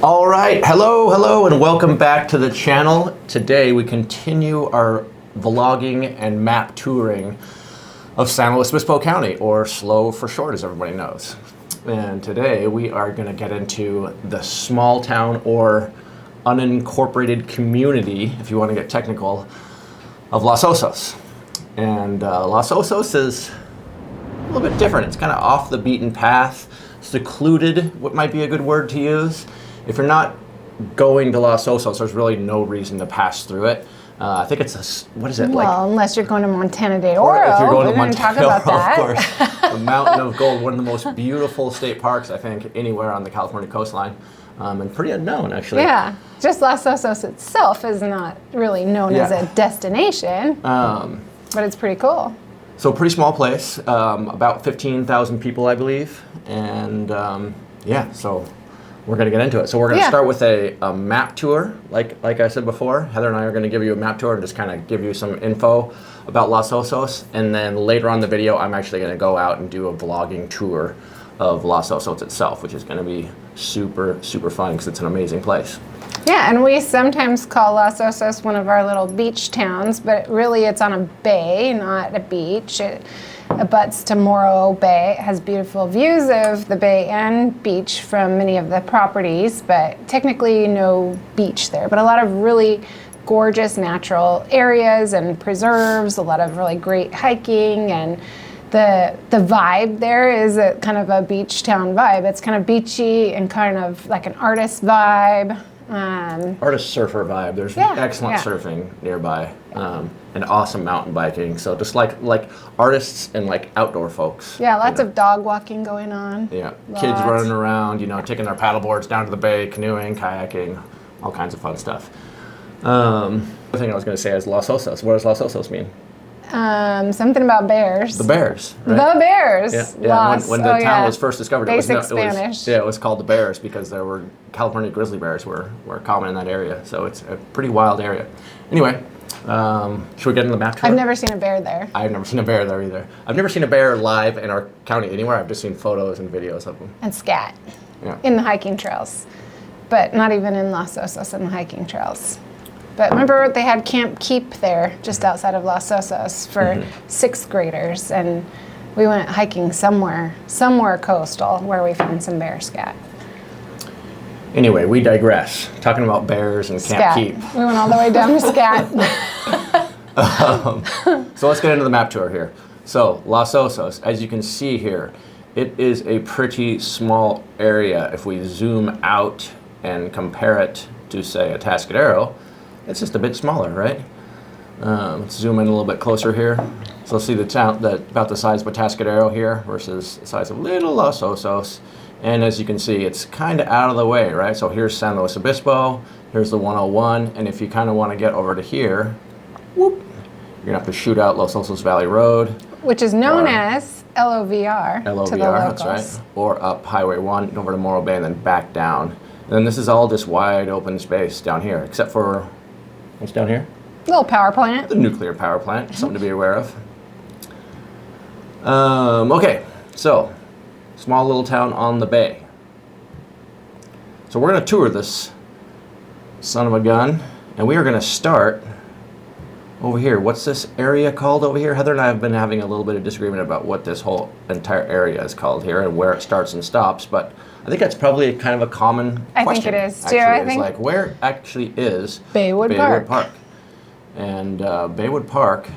All right, hello, and welcome back to the channel. Today we continue our vlogging and map touring of San Luis Obispo County, or SLO for short, as everybody knows. And today we are going to get into the small town or unincorporated community, if you want to get technical, of Los Osos. And Los Osos is a little bit different. It's kind of off the beaten path, secluded, what might be a good word to use. If you're not going to Los Osos, there's really no reason to pass through it. I think it's what is it like? Well, unless you're going to Montana de Oro, if you're going to Montana talk about that. Of course, the Mountain of Gold, one of the most beautiful state parks I think anywhere on the California coastline, and pretty unknown actually. Yeah, just Los Osos itself is not really known as a destination, but it's pretty cool. So pretty small place, about 15,000 people I believe, and so we're going to get into it. So we're going to start with a map tour, like I said before. Heather and I are going to give you a map tour and just kind of give you some info about Los Osos. And then later on in the video, I'm actually going to go out and do a vlogging tour of Los Osos itself, which is going to be super, super fun because it's an amazing place. Yeah, and we sometimes call Los Osos one of our little beach towns, but really it's on a bay, not a beach. It abuts to Morro Bay. It has beautiful views of the bay and beach from many of the properties, but technically no beach there. But a lot of really gorgeous natural areas and preserves, a lot of really great hiking, and the vibe there is a kind of a beach town vibe. It's kind of beachy and kind of like an artist vibe. Artist surfer vibe. There's excellent surfing nearby, and awesome mountain biking. So just like artists and like outdoor folks. Yeah, lots of dog walking going on. Yeah, kids running around, taking their paddle boards down to the bay, canoeing, kayaking, all kinds of fun stuff. The thing I was going to say is Los Osos. What does Los Osos mean? Something about bears. The Bears, right? The Bears. Yeah. When the town was first discovered, it was called the Bears because there were California grizzly bears were common in that area. So it's a pretty wild area. Anyway, should we get in the map tour? I've never seen a bear there. I've never seen a bear there either. I've never seen a bear live in our county anywhere. I've just seen photos and videos of them. And scat in the hiking trails, but not even in Los Osos in the hiking trails. But remember, they had Camp Keep there, just outside of Los Osos, for sixth graders, and we went hiking somewhere coastal, where we found some bear scat. Anyway, we digress. Talking about bears and Camp Keep. We went all the way down to scat. So let's get into the map tour here. So Los Osos, as you can see here, it is a pretty small area. If we zoom out and compare it to, say, a Atascadero, it's just a bit smaller, right? Let's zoom in a little bit closer here. So see the town about the size of Atascadero here versus the size of little Los Osos. And as you can see, it's kind of out of the way, right? So here's San Luis Obispo, here's the 101, and if you kind of want to get over to here, whoop, you're gonna have to shoot out Los Osos Valley Road. Which is known as LOVR. LOVR, to the locals. That's right. Or up Highway 1 over to Morro Bay and then back down. And then this is all just wide open space down here, except for what's down here? Little power plant. The nuclear power plant, something to be aware of. Okay, so small little town on the bay. So we're going to tour this son of a gun, and we are going to start over here. What's this area called over here? Heather and I have been having a little bit of disagreement about what this whole entire area is called here and where it starts and stops, but I think that's probably kind of a common question. I think it is too. I think like, where actually is Baywood Park? And Baywood Park.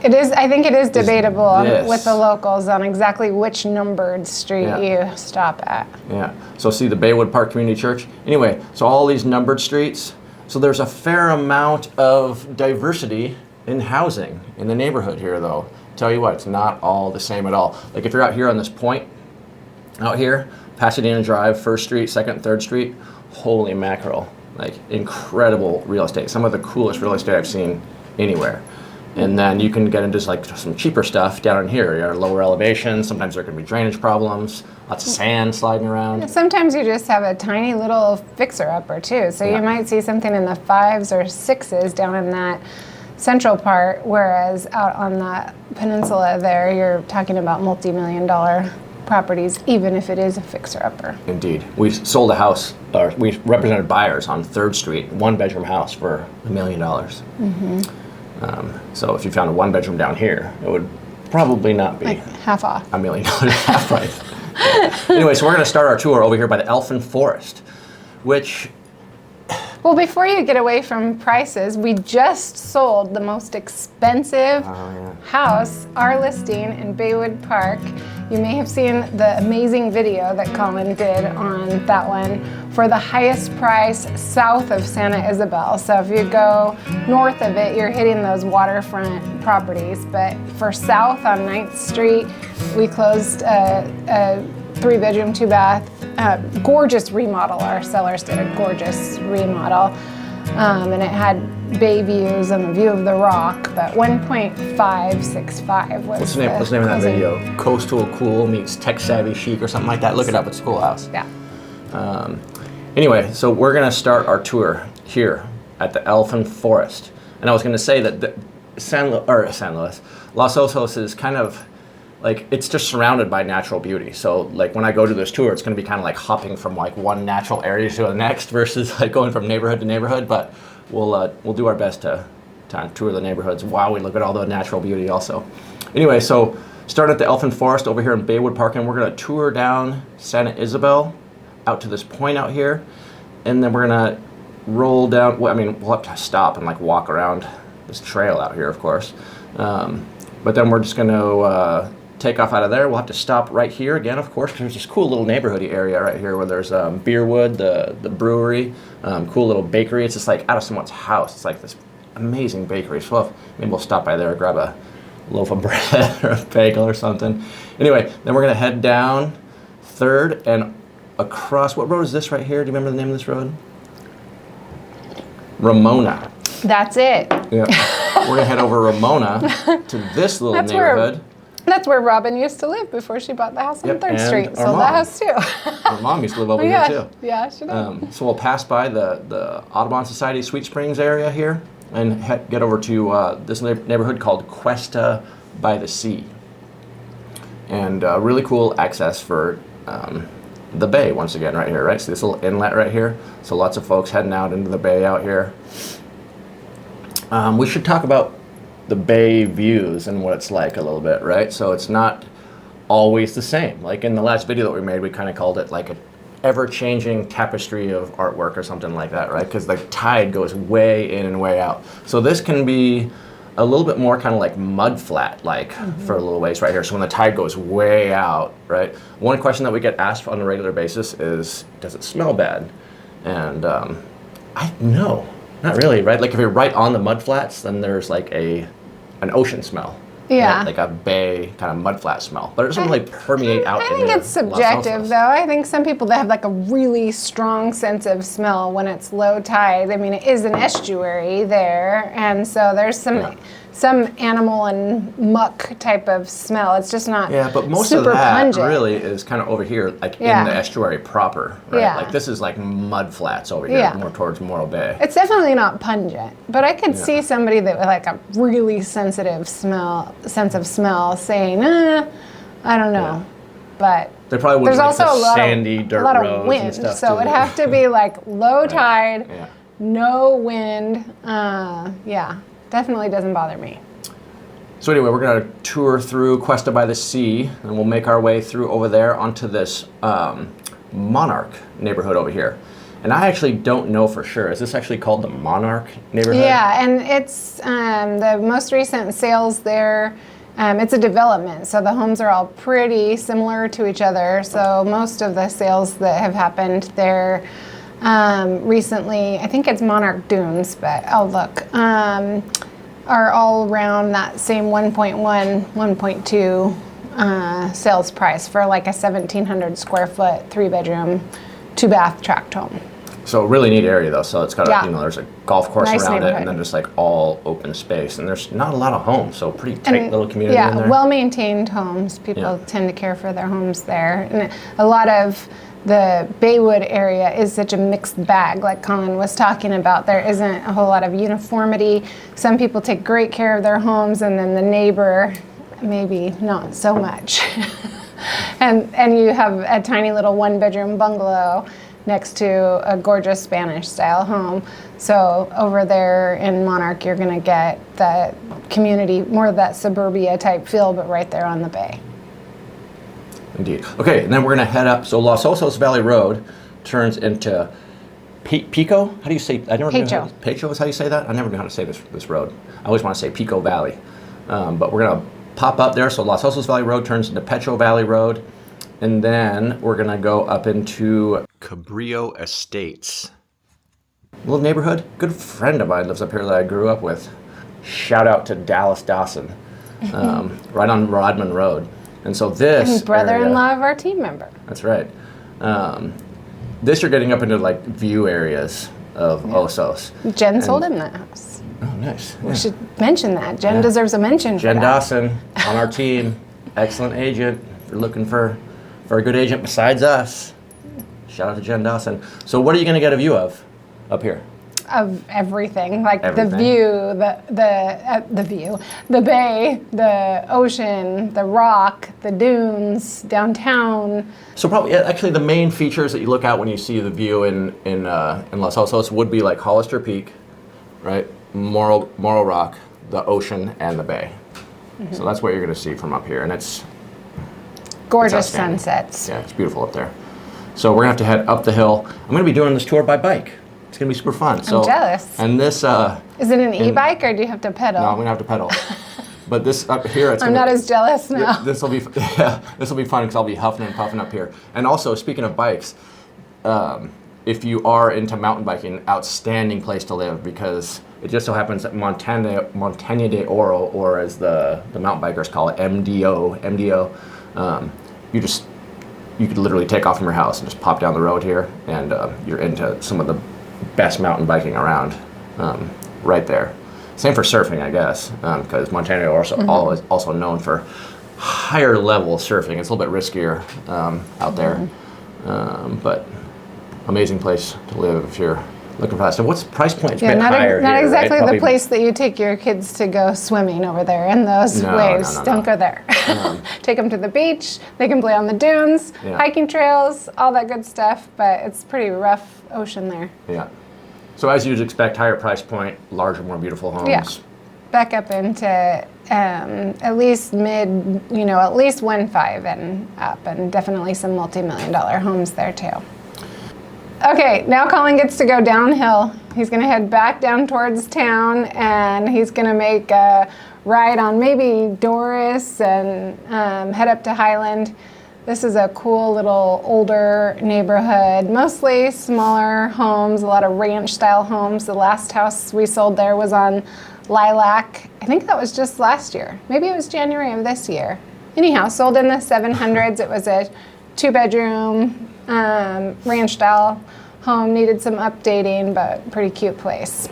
It is. I think it is debatable with the locals on exactly which numbered street you stop at. Yeah. So see the Baywood Park Community Church. Anyway, so all these numbered streets. So there's a fair amount of diversity in housing in the neighborhood here, though. Tell you what, it's not all the same at all. Like if you're out here on this point, out here, Pasadena Drive, 1st Street, 2nd, 3rd Street, holy mackerel. Like incredible real estate. Some of the coolest real estate I've seen anywhere. And then you can get into like some cheaper stuff down in here. You're at lower elevation. Sometimes there can be drainage problems, lots of sand sliding around. Sometimes you just have a tiny little fixer-upper too. So you might see something in the 5s or 6s down in that central part, whereas out on the peninsula there, you're talking about multi-million-dollar properties, even if it is a fixer-upper. Indeed. We sold a house, or we represented buyers on 3rd Street, 1-bedroom house for $1 million. So if you found a 1-bedroom down here, it would probably not be Like half off. $1 million half price. Anyway, so we're going to start our tour over here by the Elfin Forest, which... Well, before you get away from prices, we just sold the most expensive house, our listing in Baywood Park. You may have seen the amazing video that Colin did on that one for the highest price south of Santa Isabel. So if you go north of it, you're hitting those waterfront properties. But for south on 9th Street, we closed a 3-bedroom, 2-bath, gorgeous remodel. Our sellers did a gorgeous remodel. And it had bay views and the view of the rock, but 1.565 was What's the name of that video? Coastal Cool meets Tech Savvy Chic or something like that? Look it up, it's a cool house. Yeah. Anyway, so we're going to start our tour here at the Elfin Forest. And I was going to say that San Luis, Los Osos is kind of like, it's just surrounded by natural beauty. So like when I go to this tour, it's going to be kind of like hopping from like one natural area to the next versus like going from neighborhood to neighborhood. But we'll do our best to tour the neighborhoods while we look at all the natural beauty also. Anyway, so start at the Elfin Forest over here in Baywood Park, and we're going to tour down Santa Isabel out to this point out here, and then we're going to roll down. Well, I mean, we'll have to stop and like walk around this trail out here, of course. But then we're just going to take off out of there. We'll have to stop right here again, of course, because there's this cool little neighborhoody area right here where there's Beerwood, the brewery, cool little bakery. It's just like out of someone's house. It's like this amazing bakery. So maybe we'll stop by there and grab a loaf of bread or a bagel or something. Anyway, then we're going to head down 3rd and across. What road is this right here? Do you remember the name of this road? Ramona. That's it. Yeah. We're going to head over Ramona to this little neighborhood. That's where Robin used to live before she bought the house on 3rd Street. Sold that house too. Our mom used to live over here too. Yeah, she did. So we'll pass by the Audubon Society Sweet Springs area here and get over to this neighborhood called Questa by the Sea. And really cool access for the bay once again right here, right? So this little inlet right here. So lots of folks heading out into the bay out here. We should talk about the bay views and what it's like a little bit, right? So it's not always the same. Like in the last video that we made, we kind of called it like a ever-changing tapestry of artwork or something like that, right? Because the tide goes way in and way out. So this can be a little bit more kind of like mud flat, like for a little ways right here. So when the tide goes way out, right? One question that we get asked on a regular basis is, does it smell bad? And no, not really, right? Like if you're right on the mud flats, then there's like an ocean smell. Yeah. Right? Like a bay kind of mud flat smell. But it doesn't really permeate out. I think it's subjective though. I think some people that have like a really strong sense of smell when it's low tide. I mean, it is an estuary there, and so there's some animal and muck type of smell. It's just not but most super of that pungent. really is kind of over here, like in the estuary proper, right? Yeah. Like this is like mud flats over here, more towards Morro Bay. It's definitely not pungent, but I could see somebody that with like a really sensitive sense of smell saying, I don't know, but they probably wouldn't there's like also the sandy dirt a lot roads of wind, and stuff so it'd have to be like low tide, Yeah. no wind. Definitely doesn't bother me. So anyway, we're going to tour through Questa by the Sea, and we'll make our way through over there onto this Monarch neighborhood over here. And I actually don't know for sure. Is this actually called the Monarch neighborhood? Yeah, and it's the most recent sales there. It's a development, so the homes are all pretty similar to each other. So most of the sales that have happened there recently, I think it's Monarch Dunes, but I'll look, are all around that same 1.1, 1.2 sales price for like a 1,700 square foot, 3-bedroom, 2-bath tract home. So really neat area though. So it's got there's a golf course Nice around it, neighborhood. and then just like all open space. And there's not a lot of homes, so pretty tight little community in there. Well-maintained homes. People tend to care for their homes there. And a lot of the Baywood area is such a mixed bag, like Colin was talking about. There isn't a whole lot of uniformity. Some people take great care of their homes, and then the neighbor, maybe not so much. and you have a tiny little 1-bedroom bungalow next to a gorgeous Spanish-style home. So over there in Monarch, you're going to get the community, more of that suburbia type feel, but right there on the bay. Indeed. Okay, and then we're going to head up. So Los Osos Valley Road turns into Pico? How do you say? I never knew Pecho. Pecho is how you say that? I never knew how to say this road. I always want to say Pico Valley. But we're going to pop up there. So Los Osos Valley Road turns into Pecho Valley Road. And then we're going to go up into Cabrillo Estates. Little neighborhood. Good friend of mine lives up here that I grew up with. Shout out to Dallas Dawson. Right on Rodman Road. And so this And brother-in-law of our team member. That's right. This you're getting up into like view areas of Osos. Jen sold him that house. Oh, nice. We should mention that. Jen deserves a mention. Jen for that. Dawson on our team. Excellent agent. If you're looking for a good agent besides us, shout out to Jen Dawson. So what are you going to get a view of up here? Of everything, like Everything. the view, the view, the bay, the ocean, the rock, the dunes, downtown. So probably actually the main features that you look at when you see the view in Los Osos would be like Hollister Peak, right? Morro Rock, the ocean, and the bay. Mm-hmm. So that's what you're going to see from up here, and it's Gorgeous outstanding. sunsets. Yeah, it's beautiful up there. So we're going to have to head up the hill. I'm going to be doing this tour by bike. It's going to be super fun. I'm jealous. And this... Is it an e-bike or do you have to pedal? No, I'm going to have to pedal. But this up here... I'm not as jealous now. This will be fun because I'll be huffing and puffing up here. And also, speaking of bikes, if you are into mountain biking, outstanding place to live because it just so happens that Montaña de Oro, or as the mountain bikers call it, MDO, you could literally take off from your house and just pop down the road here, and you're into some of the best mountain biking around right there. Same for surfing, I guess, because Montaña de Oro is also known for higher level surfing. It's a little bit riskier out there, but amazing place to live if you're looking for that. So what's the price point? Yeah, not higher not here, exactly right? the place that you take your kids to go swimming over there in those waves. No. Don't go there. Take them to the beach. They can play on the dunes, hiking trails, all that good stuff. But it's pretty rough ocean there. Yeah. So as you'd expect, higher price point, larger, more beautiful homes. Yeah. Back up into at least at least 1.5 and up, and definitely some multi-million-dollar homes there too. Okay, now Colin gets to go downhill. He's going to head back down towards town, and he's going to make a ride on maybe Doris and head up to Highland. This is a cool little older neighborhood, mostly smaller homes, a lot of ranch-style homes. The last house we sold there was on Lilac. I think that was just last year. Maybe it was January of this year. Anyhow, sold in the 700s. It was a 2-bedroom ranch-style home. Needed some updating, but pretty cute place.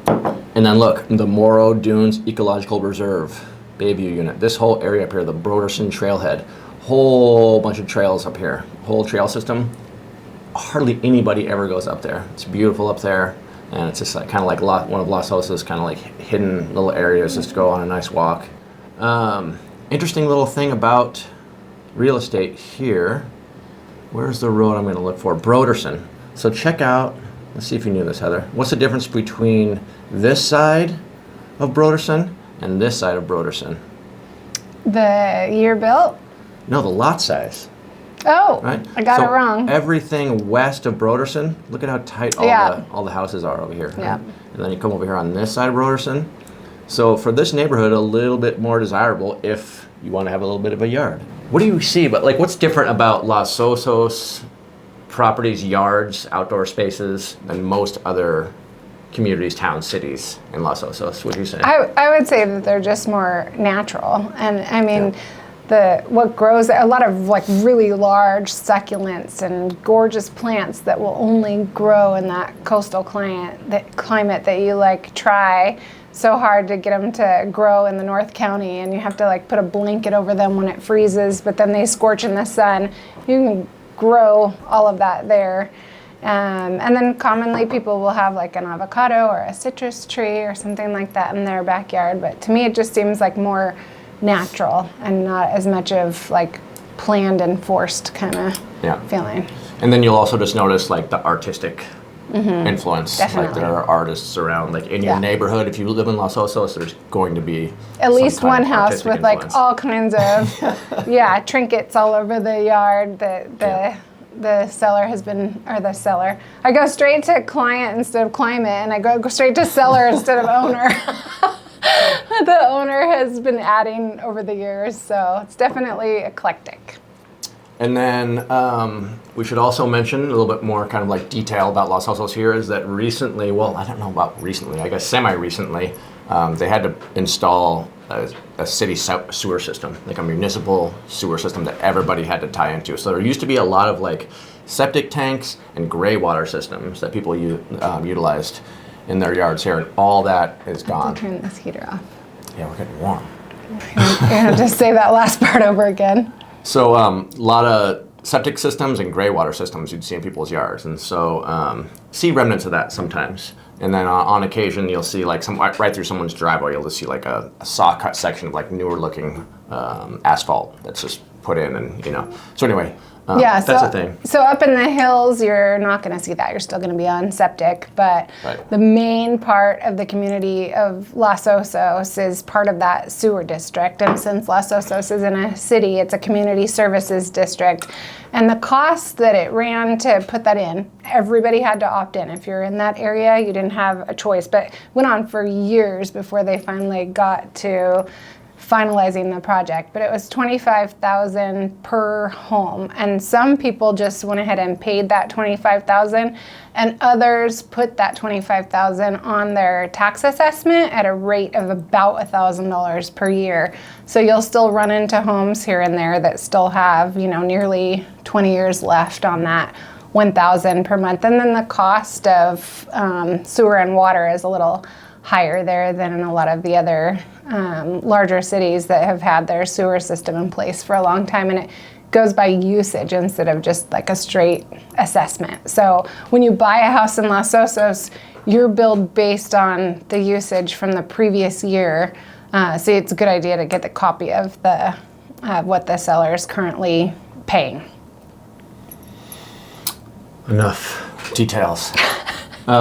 And then look, the Morro Dunes Ecological Reserve, Bayview unit. This whole area up here, the Broderson Trailhead, whole bunch of trails up here, whole trail system. Hardly anybody ever goes up there. It's beautiful up there, and it's just like, kind of like one of Los Osos, kind of like hidden little areas just to go on a nice walk. Interesting little thing about real estate here. Where's the road I'm going to look for? Broderson. So check out, let's see if you knew this, Heather. What's the difference between this side of Broderson and this side of Broderson? The year built? No, the lot size. Oh, Right? I got it wrong. Everything west of Broderson, look at how tight all the houses are over here. Yeah. Right? And then you come over here on this side of Broderson. So for this neighborhood, a little bit more desirable if you want to have a little bit of a yard. What do you see? But like, what's different about Los Osos properties, yards, outdoor spaces than most other communities, towns, cities in Los Osos? What do you say? I would say that they're just more natural, and I mean, what grows, a lot of like really large succulents and gorgeous plants that will only grow in that coastal climate that you like try so hard to get them to grow in the North County, and you have to like put a blanket over them when it freezes, but then they scorch in the sun. You can grow all of that there. And then commonly people will have like an avocado or a citrus tree or something like that in their backyard, but to me it just seems like more natural and not as much of like planned and forced kind of feeling. And then you'll also just notice like the artistic influence. Definitely. Like there are artists around. Like in your neighborhood, if you live in Los Osos, there's going to be at least one house with influence. like all kinds of trinkets all over the yard. The seller has been, or the seller. I go straight to client instead of climate, and I go straight to seller instead of owner. The owner has been adding over the years, so it's definitely eclectic. And then we should also mention a little bit more kind of like detail about Los Osos here is that recently, well, I don't know about recently, I guess semi-recently, they had to install a city sewer system, like a municipal sewer system that everybody had to tie into. So there used to be a lot of like septic tanks and gray water systems that people utilized in their yards here, and all that is gone. Turn this heater off. Yeah, we're getting warm. You're gonna just say that last part over again. So a lot of septic systems and gray water systems you'd see in people's yards, and so see remnants of that sometimes. And then on occasion you'll see like right through someone's driveway, you'll just see like a saw cut section of like newer looking asphalt that's just put in, and So anyway, that's the thing. So up in the hills, you're not going to see that. You're still going to be on septic, but the main part of the community of Los Osos is part of that sewer district. And since Los Osos is in a city, it's a community services district. And the cost that it ran to put that in, everybody had to opt in. If you're in that area, you didn't have a choice. But it went on for years before they finally got to finalizing the project, but it was $25,000 per home, and some people just went ahead and paid that $25,000, and others put that $25,000 on their tax assessment at a rate of about $1,000 per year. So you'll still run into homes here and there that still have nearly 20 years left on that $1,000 per month, and then the cost of sewer and water is a little higher there than in a lot of the other larger cities that have had their sewer system in place for a long time, and it goes by usage instead of just like a straight assessment. So when you buy a house in Los Osos, you're billed based on the usage from the previous year. So it's a good idea to get the copy of what the seller is currently paying. Enough details. We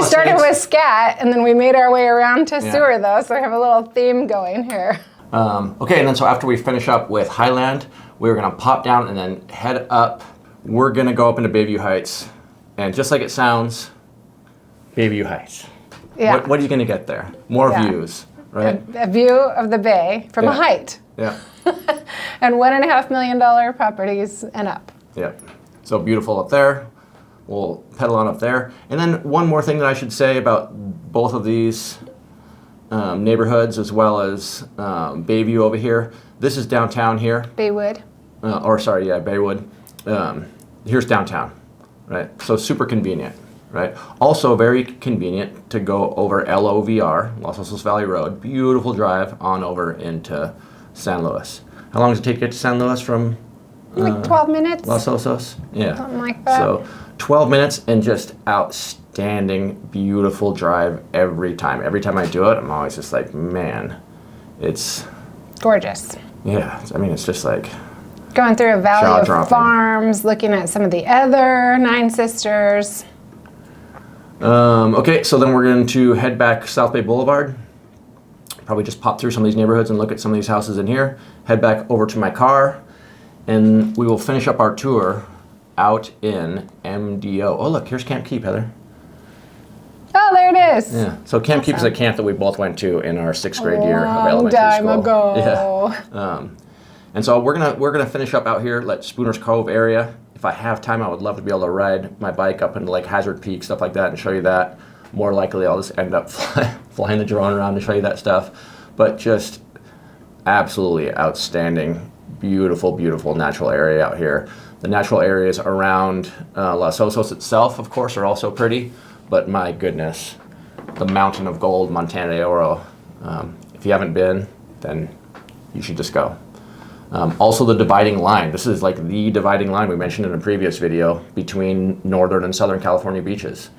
started with scat, and then we made our way around to sewer, though, so we have a little theme going here. Okay, and then so after we finish up with Highland, we're going to pop down and then head up. We're going to go up into Bayview Heights, and just like it sounds, Bayview Heights. Yeah. What are you going to get there? More views, right? A view of the bay from a height. Yeah. And $1.5 million properties and up. Yeah. So beautiful up there. We'll pedal on up there. And then one more thing that I should say about both of these neighborhoods, as well as Bayview over here. This is downtown here. Baywood. Baywood. Here's downtown, right? So super convenient, right? Also very convenient to go over LOVR, Los Osos Valley Road. Beautiful drive on over into San Luis. How long does it take to get to San Luis from like 12 minutes. Los Osos? Yeah. Something like that. So 12 minutes and just outstanding, beautiful drive every time. Every time I do it, I'm always just like, man, it's gorgeous. Yeah, I mean, it's just like going through a valley of jaw-dropping. farms, looking at some of the other Nine Sisters. Okay, so then we're going to head back South Bay Boulevard. Probably just pop through some of these neighborhoods and look at some of these houses in here. Head back over to my car, and we will finish up our tour out in MDO. Oh, look, here's Camp Keep, Heather. Oh, there it is. Yeah. So Camp Keep is a camp that we both went to in our 6th grade year of elementary time school. ago. Yeah. And so we're gonna finish up out here, at Spooner's Cove area. If I have time, I would love to be able to ride my bike up into like Hazard Peak, stuff like that, and show you that. More likely, I'll just end up flying the drone around to show you that stuff. But just absolutely outstanding, beautiful, beautiful natural area out here. The natural areas around Los Osos itself, of course, are also pretty. But my goodness, the Mountain of Gold, Montana de Oro. If you haven't been, then you should just go. Also the dividing line. This is like the dividing line we mentioned in a previous video between Northern and Southern California beaches.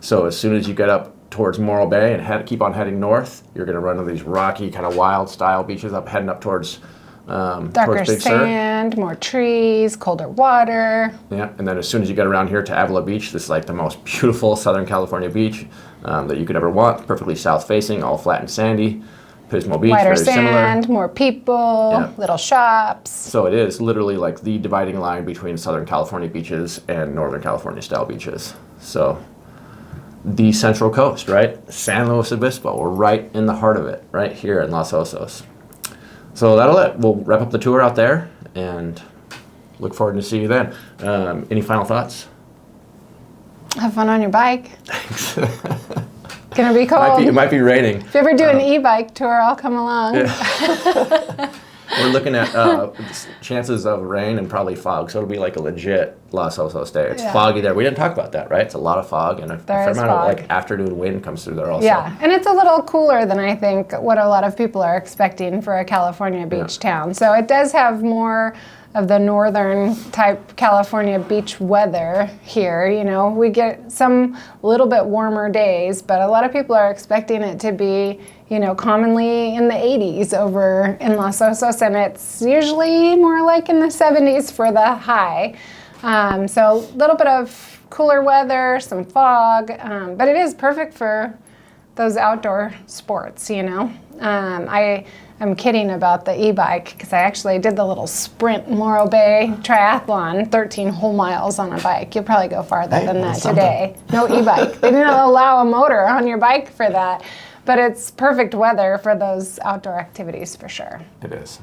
So as soon as you get up towards Morro Bay and keep on heading north, you're going to run into these rocky, kind of wild style beaches heading up towards Darker towards Big Sur. sand, more trees, colder water. Yeah, and then as soon as you get around here to Avila Beach, this is like the most beautiful Southern California beach that you could ever want. Perfectly south facing, all flat and sandy. Pismo Beach, Wider very sand, similar. more people, Yeah. little shops. So it is literally like the dividing line between Southern California beaches and Northern California style beaches. So the Central Coast, right? San Luis Obispo, we're right in the heart of it, right here in Los Osos. So that'll it. We'll wrap up the tour out there and look forward to see you then. Any final thoughts? Have fun on your bike. Gonna be cold. It might be raining. If you ever do an e-bike tour, I'll come along. Yeah. We're looking at chances of rain and probably fog, so it'll be like a legit Los Osos day. It's foggy there. We didn't talk about that, right? It's a lot of fog, and a fair amount of like afternoon wind comes through there also. Yeah, and it's a little cooler than I think what a lot of people are expecting for a California beach town. So it does have more of the northern type California beach weather here. You know, we get some little bit warmer days, but a lot of people are expecting it to be, you know, commonly in the 80s over in Los Osos, and it's usually more like in the 70s for the high. So a little bit of cooler weather, some fog, but it is perfect for those outdoor sports, you know. I'm kidding about the e-bike because I actually did the little sprint Morro Bay triathlon, 13 whole miles on a bike. You'll probably go farther than that today. No e-bike. They didn't allow a motor on your bike for that, but it's perfect weather for those outdoor activities for sure. It is.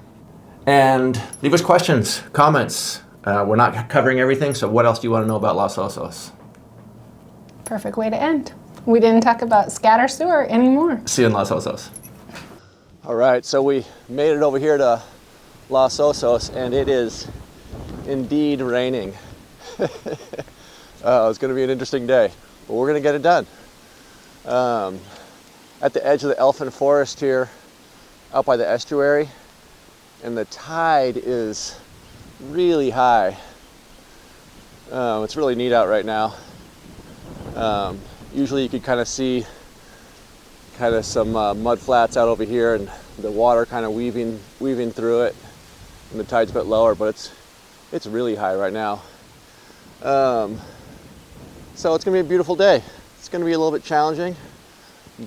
And leave us questions, comments. We're not covering everything, so what else do you want to know about Los Osos? Perfect way to end. We didn't talk about scatter sewer anymore. See you in Los Osos. All right, so we made it over here to Los Osos, and it is indeed raining. It's going to be an interesting day, but we're going to get it done. At the edge of the elfin forest here, out by the estuary, and the tide is really high. It's really neat out right now. Usually you could kind of see some mud flats out over here, and the water kind of weaving through it, and the tide's a bit lower, but it's really high right now. So it's gonna be a beautiful day. It's gonna be a little bit challenging,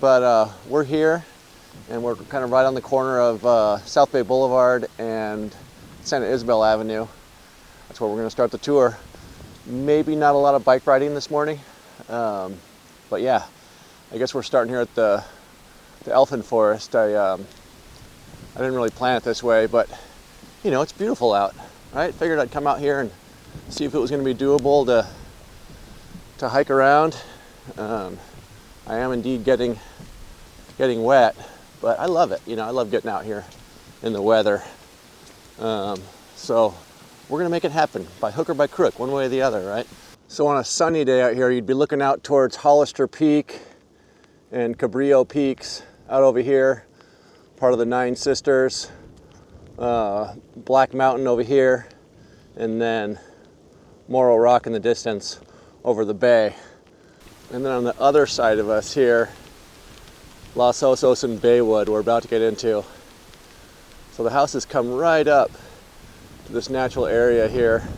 but we're here, and we're kind of right on the corner of South Bay Boulevard and Santa Isabel Avenue. That's where we're gonna start the tour. Maybe not a lot of bike riding this morning, but yeah, I guess we're starting here at the elfin forest. I didn't really plan it this way, but you know, it's beautiful out, right? Figured I'd come out here and see if it was going to be doable to hike around. I am indeed getting wet, but I love it. You know, I love getting out here in the weather. So we're going to make it happen by hook or by crook, one way or the other, right? So on a sunny day out here, you'd be looking out towards Hollister Peak and Cabrillo Peaks out over here, part of the Nine Sisters, Black Mountain over here, and then Morro Rock in the distance over the bay. And then on the other side of us here, Los Osos and Baywood we're about to get into. So the houses come right up to this natural area here,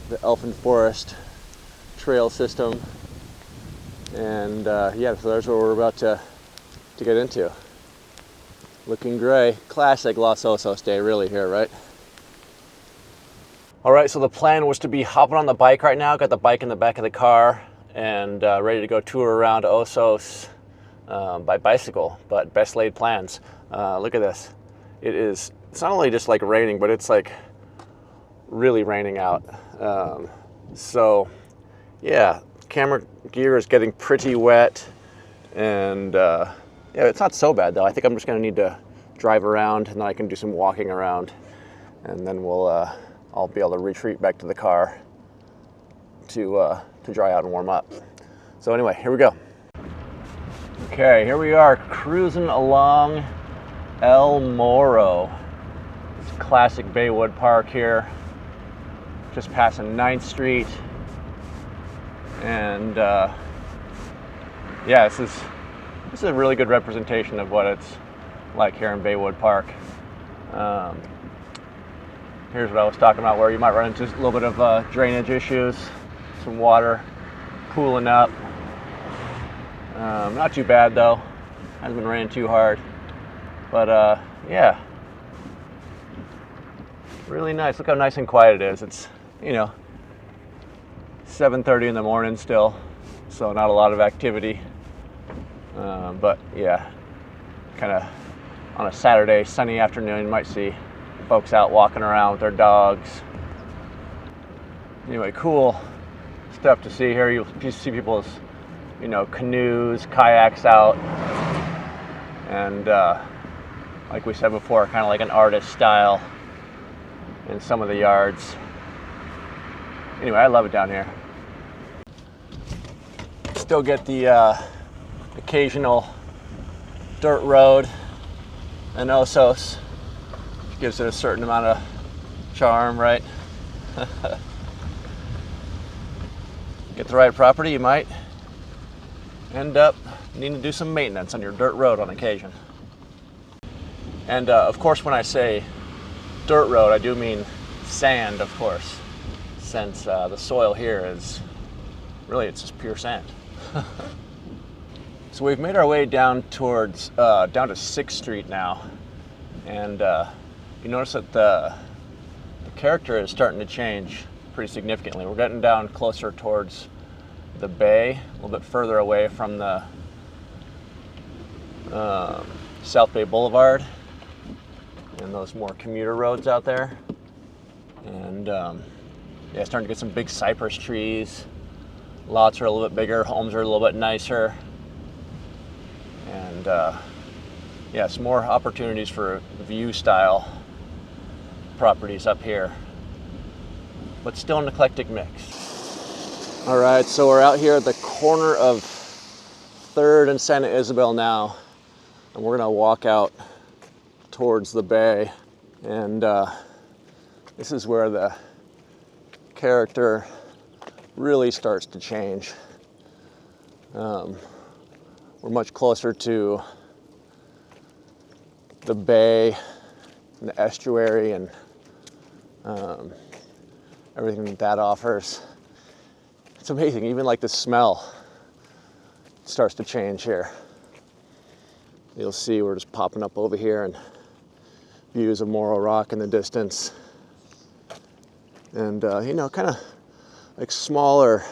the Elfin Forest trail system. And yeah, so there's where we're about to get into. Looking gray. Classic Los Osos day really here, right? All right, so the plan was to be hopping on the bike right now. Got the bike in the back of the car and ready to go tour around Osos by bicycle, but best laid plans. Look at this. It's not only just like raining, but it's like really raining out. So yeah, camera gear is getting pretty wet, and yeah, it's not so bad though. I think I'm just gonna need to drive around, and then I can do some walking around, and then I'll be able to retreat back to the car to dry out and warm up. So anyway, here we go. Okay, here we are cruising along El Morro. It's classic Baywood Park here, just passing 9th Street. And yeah, this is a really good representation of what it's like here in Baywood Park. Here's what I was talking about, where you might run into a little bit of drainage issues, some water pooling up. Not too bad though, hasn't been raining too hard, but yeah, really nice. Look how nice and quiet it is. It's, you know, 7:30 in the morning still, so not a lot of activity, but yeah, kind of on a Saturday sunny afternoon you might see folks out walking around with their dogs. Anyway, cool stuff to see here. You see people's, you know, canoes, kayaks out, and like we said before, kind of like an artist style in some of the yards. Anyway, I love it down here. Still get the occasional dirt road and Osos. Gives it a certain amount of charm, right? Get the right property, you might end up needing to do some maintenance on your dirt road on occasion. And of course, when I say dirt road, I do mean sand, of course, since the soil here is really, it's just pure sand. So we've made our way down towards down to 6th Street now, and you notice that the character is starting to change pretty significantly. We're getting down closer towards the bay, a little bit further away from the South Bay Boulevard and those more commuter roads out there. And yeah, starting to get some big cypress trees. Lots are a little bit bigger, homes are a little bit nicer. And yeah, some more opportunities for view style properties up here, but still an eclectic mix. All right, so we're out here at the corner of 3rd and Santa Isabel now, and we're gonna walk out towards the bay, and this is where the character really starts to change. We're much closer to the bay and the estuary and everything that offers. It's amazing, even like the smell starts to change here. You'll see we're just popping up over here and views of Morro Rock in the distance. And you know, kind of like smaller,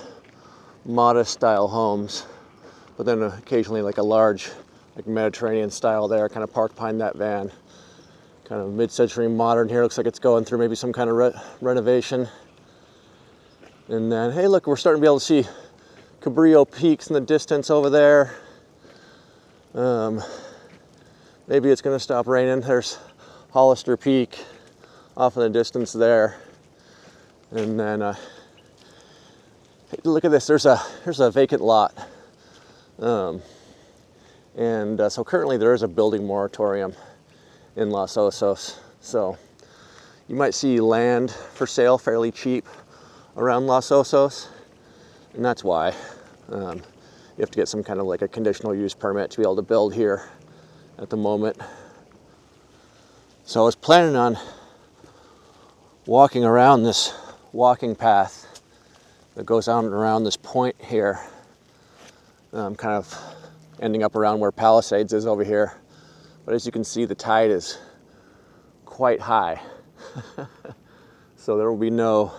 modest style homes, but then occasionally like a large, like Mediterranean style there, kind of parked behind that van. Kind of mid-century modern here. Looks like it's going through maybe some kind of renovation. And then, hey, look, we're starting to be able to see Cabrillo Peaks in the distance over there. Maybe it's going to stop raining. There's Hollister Peak off in the distance there. And then, hey, look at this. There's a vacant lot. So currently there is a building moratorium in Los Osos. So you might see land for sale fairly cheap around Los Osos, and that's why you have to get some kind of like a conditional use permit to be able to build here at the moment. So I was planning on walking around this walking path that goes out and around this point here, kind of ending up around where Palisades is over here. But as you can see, the tide is quite high. So there will be no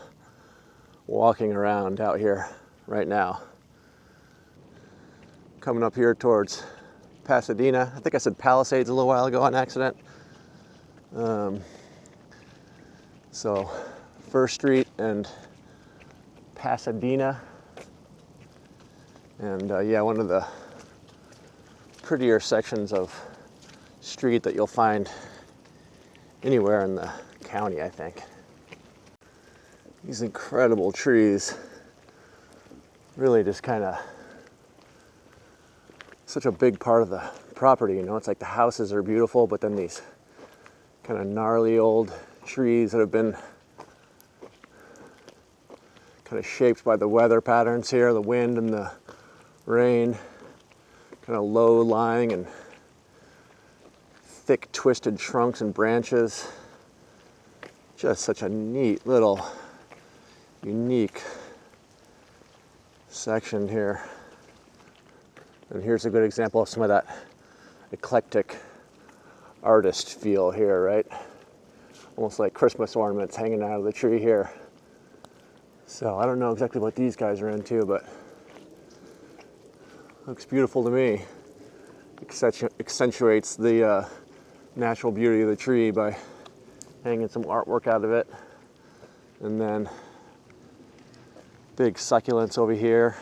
walking around out here right now. Coming up here towards Pasadena. I think I said Palisades a little while ago on accident. So 1st Street and Pasadena. And yeah, one of the prettier sections of street that you'll find anywhere in the county, I think. These incredible trees really just kind of such a big part of the property, you know. It's like the houses are beautiful, but then these kind of gnarly old trees that have been kind of shaped by the weather patterns here, the wind and the rain, kind of low lying and thick twisted trunks and branches. Just such a neat little, unique section here. And here's a good example of some of that eclectic artist feel here, right? Almost like Christmas ornaments hanging out of the tree here. So I don't know exactly what these guys are into, but looks beautiful to me. Accentuates the natural beauty of the tree by hanging some artwork out of it. And then big succulents over here.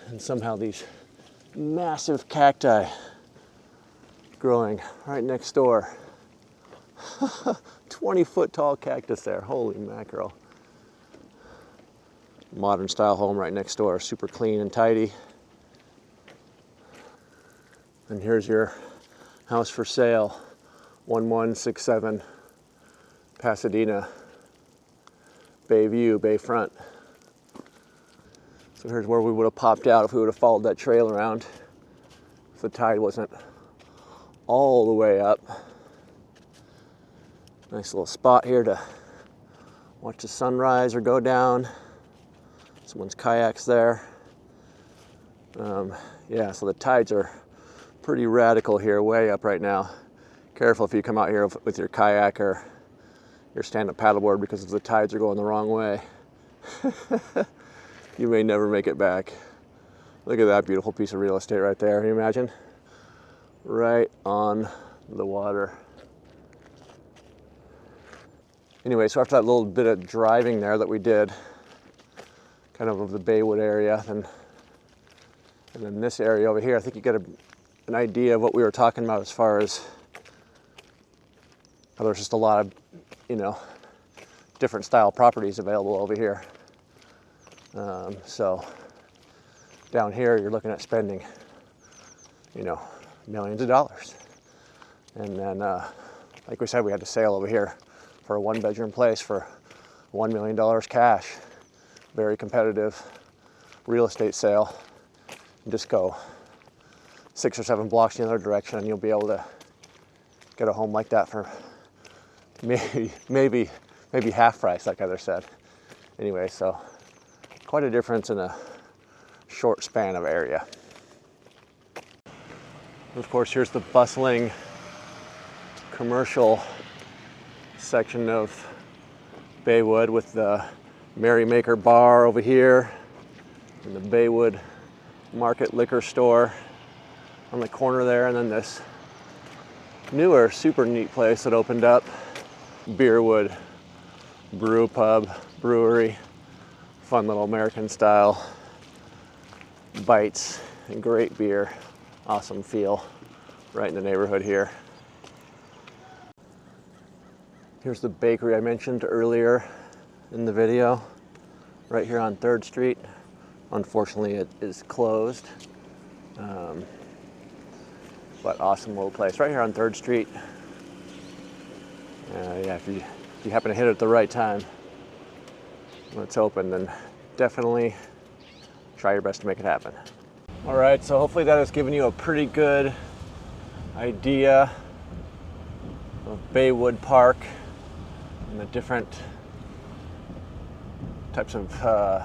And somehow these massive cacti growing right next door. 20-foot tall cactus there, holy mackerel. Modern style home right next door, super clean and tidy. And here's your house for sale, 1167 Pasadena, Bayview, Bayfront. So here's where we would have popped out if we would have followed that trail around, if the tide wasn't all the way up. Nice little spot here to watch the sunrise or go down. Someone's kayaks there. Yeah, so the tides are pretty radical here, way up right now. Careful if you come out here with your kayak or your stand-up paddleboard, because if the tides are going the wrong way, you may never make it back. Look at that beautiful piece of real estate right there. Can you imagine? Right on the water. Anyway, so after that little bit of driving there that we did, kind of the Baywood area, and then this area over here, I think you get an idea of what we were talking about as far as how there's just a lot of, different style properties available over here. So down here, you're looking at spending, millions of dollars. And then, like we said, we had a sale over here for a one-bedroom place for $1 million cash. Very competitive real estate sale. And just go 6 or 7 blocks in the other direction and you'll be able to get a home like that for maybe half price, like Heather said. Anyway, so quite a difference in a short span of area. Of course, here's the bustling commercial section of Baywood with the Merrymaker Bar over here and the Baywood Market Liquor Store on the corner there, and then this newer, super neat place that opened up, Beerwood Brew Pub, Brewery, fun little American style bites and great beer, awesome feel right in the neighborhood here. Here's the bakery I mentioned earlier in the video, right here on 3rd Street. Unfortunately, it is closed, but awesome little place right here on 3rd Street. Yeah, if you happen to hit it at the right time when it's open, then definitely try your best to make it happen. All right, so hopefully that has given you a pretty good idea of Baywood Park and the different types of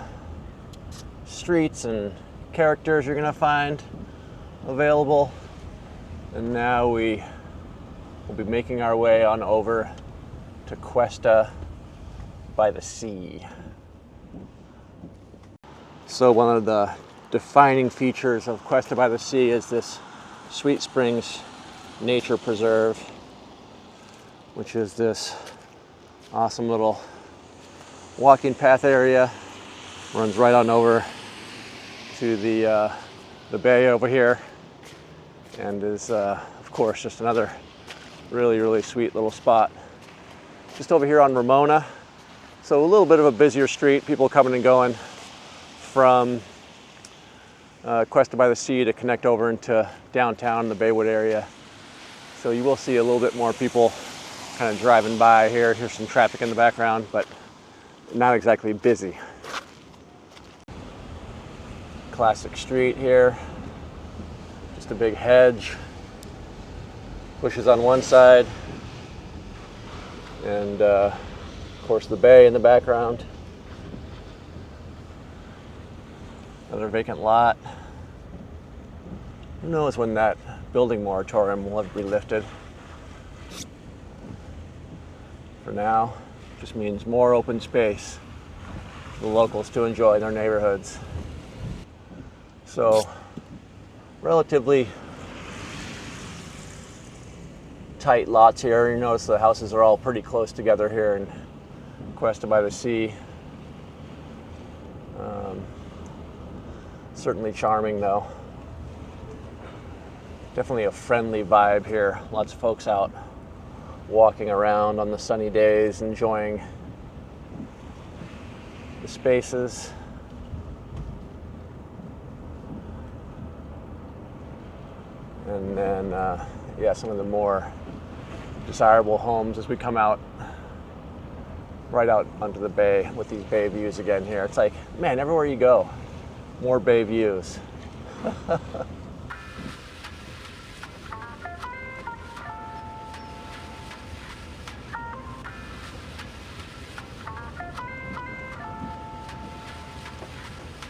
streets and characters you're gonna find available. And now we will be making our way on over to Questa by the sea. So one of the defining features of Questa by the Sea is this Sweet Springs Nature Preserve, which is this awesome little walking path area. Runs right on over to the bay over here, and is of course just another really sweet little spot. Just over here on Ramona, so a little bit of a busier street, people coming and going from Questa by the Sea to connect over into downtown, the Baywood area. So you will see a little bit more people kind of driving by here. Here's some traffic in the background, but not exactly busy. Classic street here. Just a big hedge, bushes on one side, and of course the bay in the background. Another vacant lot. Who knows when that building moratorium will be lifted. For now, it just means more open space for the locals to enjoy their neighborhoods. So, relatively tight lots here. You notice the houses are all pretty close together here in Questa by the Sea. Certainly charming though. Definitely a friendly vibe here. Lots of folks out walking around on the sunny days, enjoying the spaces. And then, yeah, some of the more desirable homes as we come out, right out onto the bay with these bay views again here. It's like, man, everywhere you go, more bay views.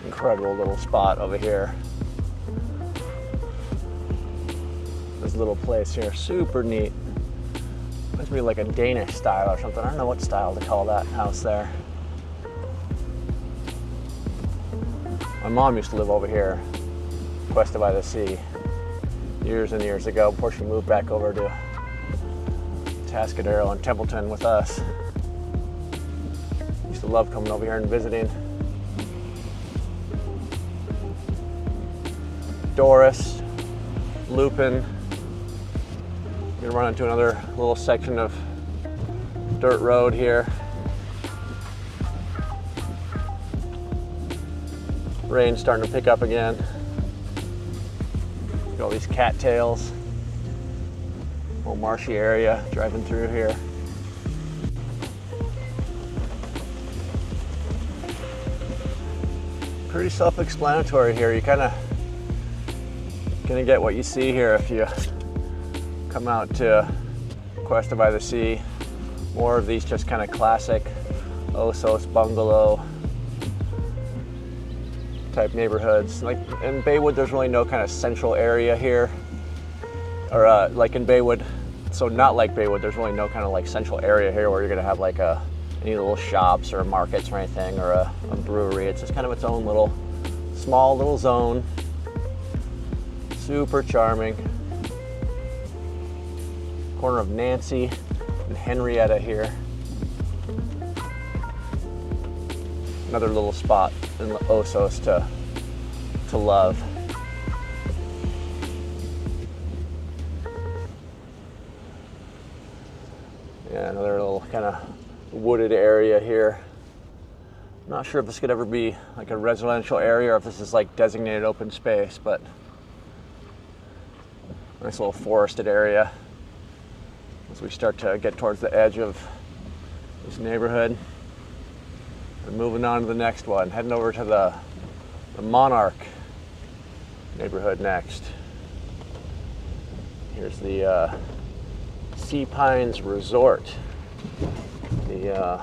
Incredible little spot over here. This little place here, super neat. Must be like a Danish style or something. I don't know what style to call that house there. My mom used to live over here, Questa by the Sea, years and years ago before she moved back over to Tascadero and Templeton with us. Used to love coming over here and visiting. Doris, Lupin. You're gonna run into another little section of dirt road here. Rain's starting to pick up again. Got all these cattails. Little marshy area driving through here. Pretty self-explanatory here. You kind of gonna get what you see here if you come out to Questa by the Sea. More of these just kind of classic Osos bungalow type neighborhoods. Like in Baywood, there's really no kind of central area here, or like in Baywood, so not like Baywood, there's really no kind of like central area here where you're gonna have like any little shops or markets or anything, or a brewery. It's just kind of its own little small little zone. Super charming. Corner of Nancy and Henrietta here. Another little spot in Osos to love. Yeah, another little kind of wooded area here. Not sure if this could ever be like a residential area or if this is like designated open space, but nice little forested area as we start to get towards the edge of this neighborhood. And moving on to the next one, heading over to the Monarch neighborhood next. Here's the Sea Pines Resort, the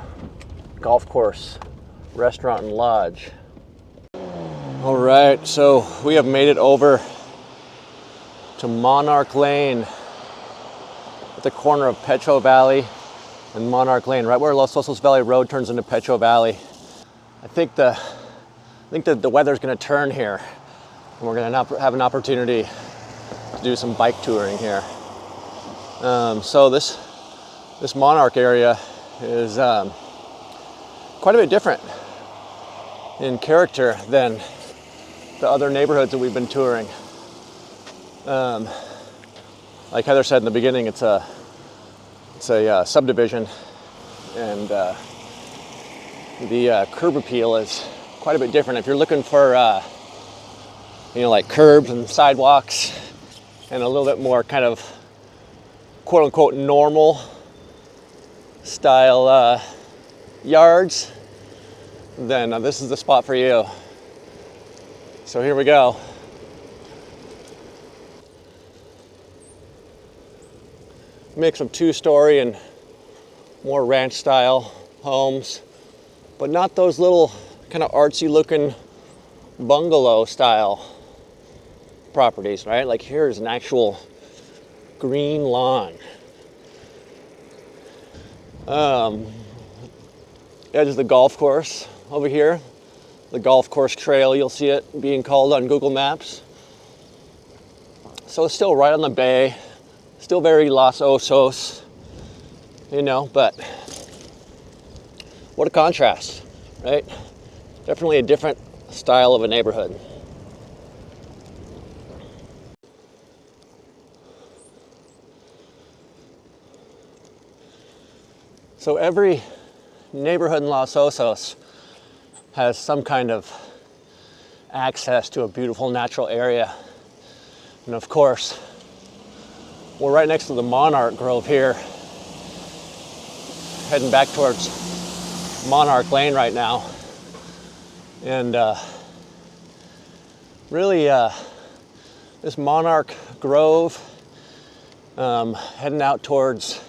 golf course, restaurant and lodge. All right, so we have made it over to Monarch Lane at the corner of Petro Valley and Monarch Lane, right where Los Osos Valley Road turns into Petro Valley. I think that the weather's going to turn here, and we're going to have an opportunity to do some bike touring here. So this Monarch area is quite a bit different in character than the other neighborhoods that we've been touring. Like Heather said in the beginning, it's a subdivision, and the curb appeal is quite a bit different. If you're looking for like curbs and sidewalks and a little bit more kind of quote unquote normal style yards, then this is the spot for you. So here we go. mix of 2-story and more ranch style homes, but not those little kind of artsy looking bungalow style properties, right? Like here's an actual green lawn. Edge of the golf course over here, the golf course trail, you'll see it being called on Google Maps. So it's still right on the bay, still very Los Osos, you know, but what a contrast, right? Definitely a different style of a neighborhood. So every neighborhood in Los Osos has some kind of access to a beautiful natural area. And of course, we're right next to the Monarch Grove here, heading back towards Monarch Lane right now. And really, this Monarch Grove, heading out towards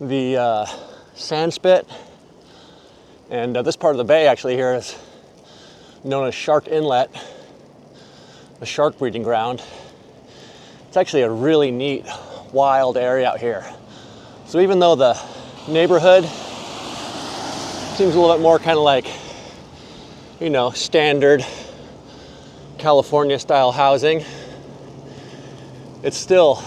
the Sandspit. And this part of the bay actually here is known as Shark Inlet, a shark breeding ground. It's actually a really neat, wild area out here. So even though the neighborhood seems a little bit more kind of like, you know, standard California style housing, it's still,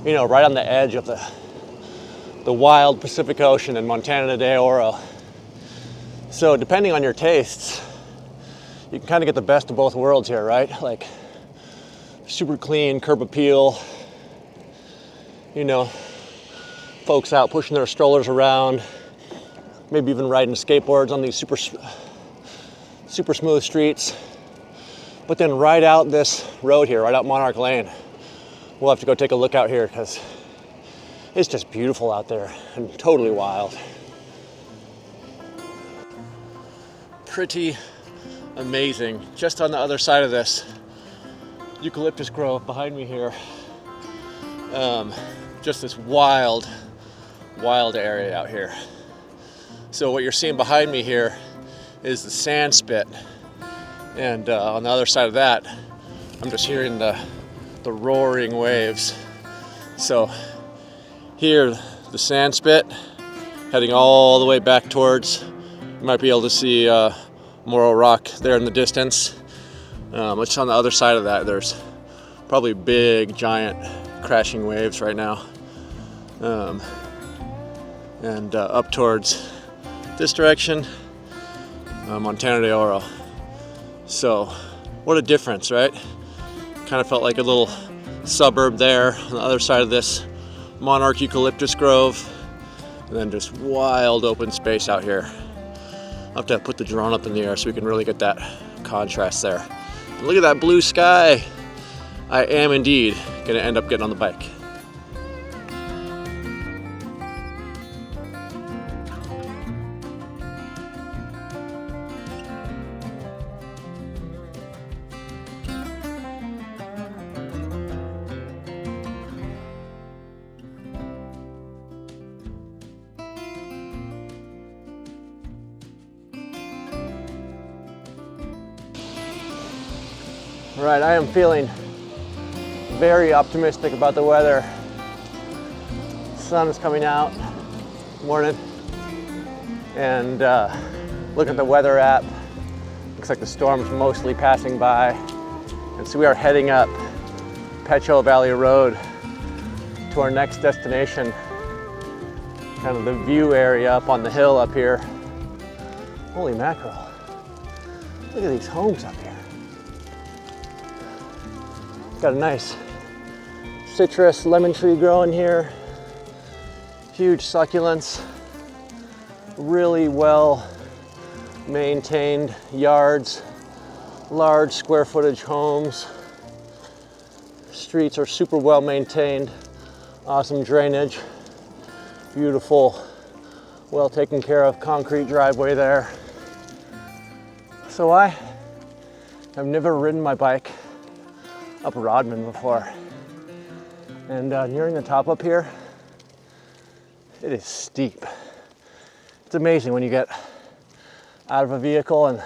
you know, right on the edge of the wild Pacific Ocean and Montana de Oro. So depending on your tastes, you can kind of get the best of both worlds here, right? Like super clean curb appeal, you know, folks out pushing their strollers around, maybe even riding skateboards on these super smooth streets. But then right out this road here, right out Monarch Lane, we'll have to go take a look out here because it's just beautiful out there and totally wild. Pretty amazing. Just on the other side of this eucalyptus grove behind me here, just this wild area out here. So what you're seeing behind me here is the Sandspit, and on the other side of that, I'm just hearing the roaring waves. So here, the Sandspit, heading all the way back towards, you might be able to see Morro Rock there in the distance. Just on the other side of that, there's probably big, giant, crashing waves right now. And up towards this direction, Montana de Oro. So, what a difference, right? Kind of felt like a little suburb there on the other side of this Monarch eucalyptus grove, and then just wild open space out here. I'll have to put the drone up in the air so we can really get that contrast there. And look at that blue sky. I am indeed going to end up getting on the bike. All right, I am feeling very optimistic about the weather. Sun is coming out, morning, and look at the weather app. Looks like the storm's mostly passing by, and so we are heading up Pecho Valley Road to our next destination, kind of the view area up on the hill up here. Holy mackerel! Look at these homes up here. Got a nice citrus lemon tree growing here. Huge succulents. Really well maintained yards. Large square footage homes. Streets are super well maintained. Awesome drainage. Beautiful, well taken care of concrete driveway there. So I have never ridden my bike up Rodman before. And nearing the top up here, it is steep. It's amazing when you get out of a vehicle and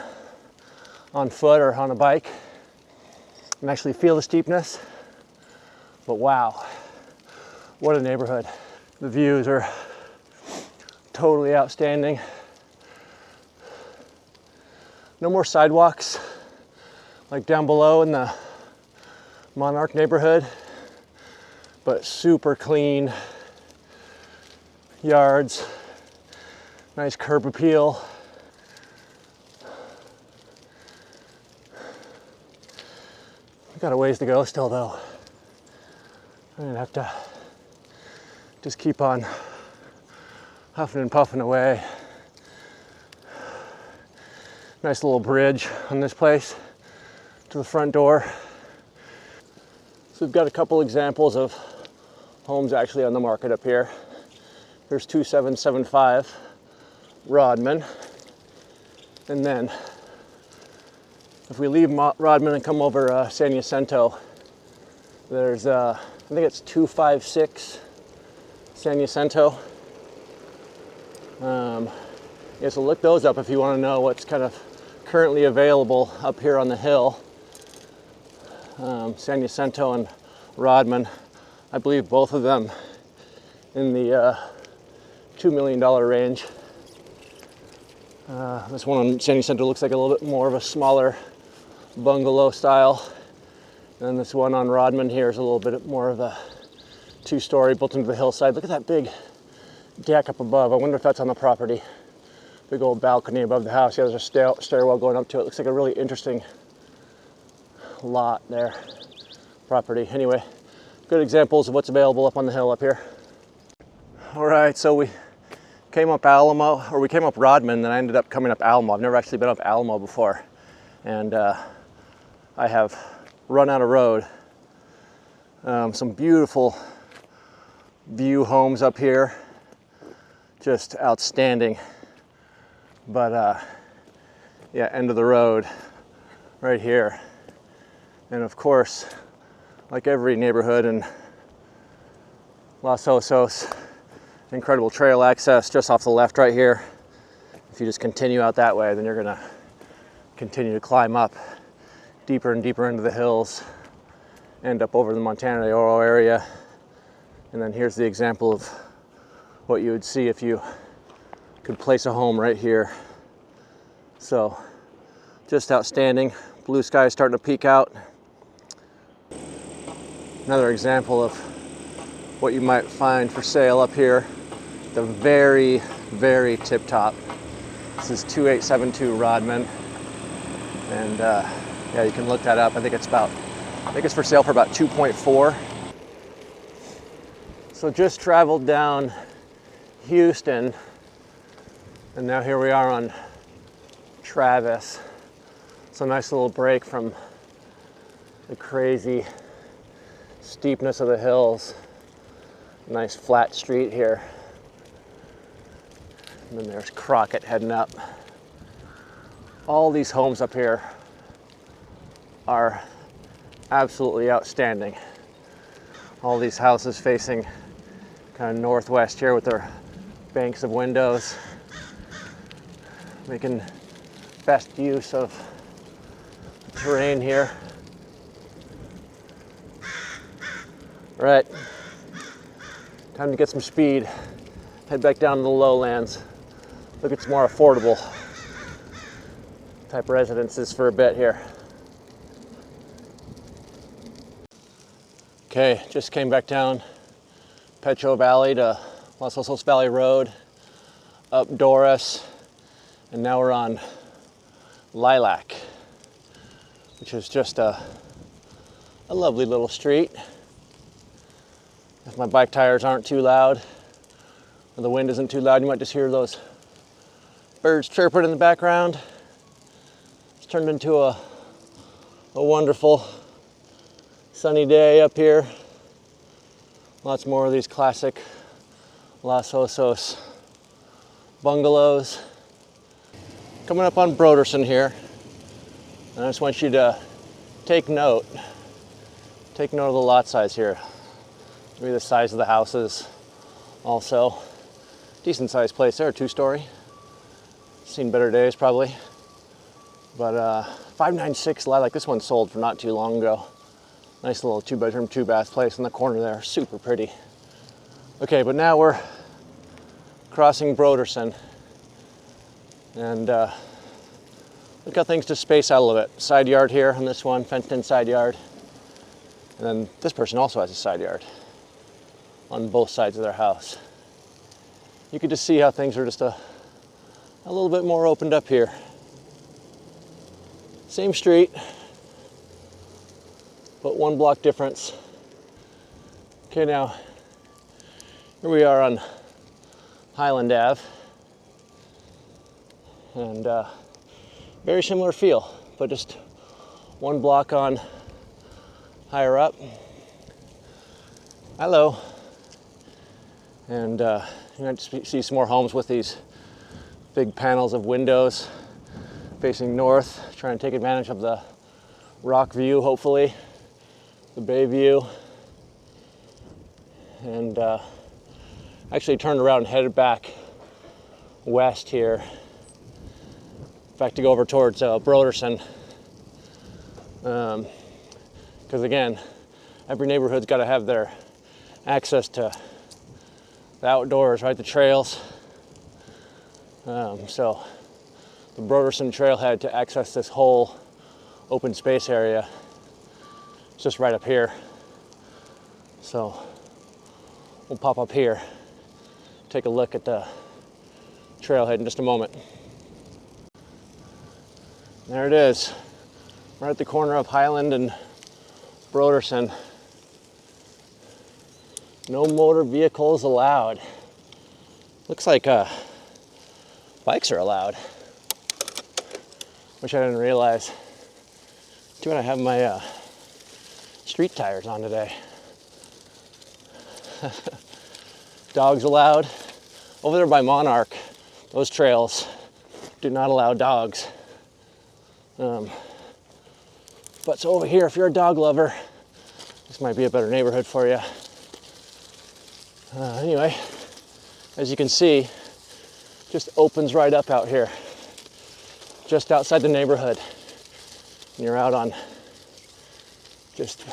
on foot or on a bike and actually feel the steepness. But wow, what a neighborhood. The views are totally outstanding. No more sidewalks like down below in the Monarch neighborhood, but super clean yards, nice curb appeal. We've got a ways to go still though. I'm gonna have to just keep on huffing and puffing away. Nice little bridge on this place to the front door. So we've got a couple examples of homes actually on the market up here. Here's 2775 Rodman. And then if we leave Rodman and come over San Jacinto, there's I think it's 256 San Jacinto. Yeah, so look those up if you want to know what's kind of currently available up here on the hill. San Jacinto and Rodman, I believe both of them in the $2 million range. This one on San Jacinto looks like a little bit more of a smaller bungalow style. And this one on Rodman here is a little bit more of a two-story built into the hillside. Look at that big deck up above. I wonder if that's on the property. Big old balcony above the house. Yeah, there's a stairwell going up to it. Looks like a really interesting lot there, property. Anyway, good examples of what's available up on the hill up here. All right, so we came up Alamo, or we came up Rodman, and I ended up coming up Alamo. I've never actually been up Alamo before, and I have run out of road. Some beautiful view homes up here, just outstanding. But yeah, end of the road right here. And of course, like every neighborhood in Los Osos, incredible trail access just off the left right here. If you just continue out that way, then you're gonna continue to climb up deeper and deeper into the hills, end up over the Montana de Oro area. And then here's the example of what you would see if you could place a home right here. So just outstanding. Blue sky is starting to peek out. Another example of what you might find for sale up here. The very, very tip top. This is 2872 Rodman. And yeah, you can look that up. I think it's for sale for about 2.4. So just traveled down Houston, and now here we are on Travis. It's a nice little break from the crazy steepness of the hills. Nice flat street here. And then there's Crockett heading up. All these homes up here are absolutely outstanding. All these houses facing kind of northwest here with their banks of windows, making best use of the terrain here. Right, time to get some speed, head back down to the lowlands, look at some more affordable type residences for a bit here. Okay, just came back down Petro Valley to Los Osos Valley Road, up Doris, and now we're on Lilac, which is just a lovely little street. If my bike tires aren't too loud, or the wind isn't too loud, you might just hear those birds chirping in the background. It's turned into a wonderful sunny day up here. Lots more of these classic Los Osos bungalows. Coming up on Broderson here, and I just want you to take note of the lot size here. Maybe the size of the houses also. Decent sized place there, 2-story. Seen better days probably. But 596 Lilac, this one sold for not too long ago. Nice little 2-bedroom, 2-bath place in the corner there, super pretty. Okay, but now we're crossing Broderson. And look how things just space out a little bit. Side yard here on this one, fenced in side yard. And then this person also has a side yard on both sides of their house. You can just see how things are just a little bit more opened up here. Same street, but 1 block difference. Okay, now here we are on Highland Ave, and very similar feel, but just 1 block on higher up. Hello. And you're going to see some more homes with these big panels of windows facing north, trying to take advantage of the rock view, hopefully, the bay view. And actually turned around and headed back west here. In fact, to go over towards Broderson. Because again, every neighborhood's got to have their access to the outdoors, right? The trails. So the Broderson trailhead to access this whole open space area is just right up here. So we'll pop up here, take a look at the trailhead in just a moment. There it is, right at the corner of Highland and Broderson. No motor vehicles allowed. Looks like bikes are allowed, which I didn't realize. Too bad I have my street tires on today. Dogs allowed. Over there by Monarch, those trails do not allow dogs. But so over here, if you're a dog lover, this might be a better neighborhood for you. Anyway, as you can see, just opens right up out here, just outside the neighborhood. And you're out on just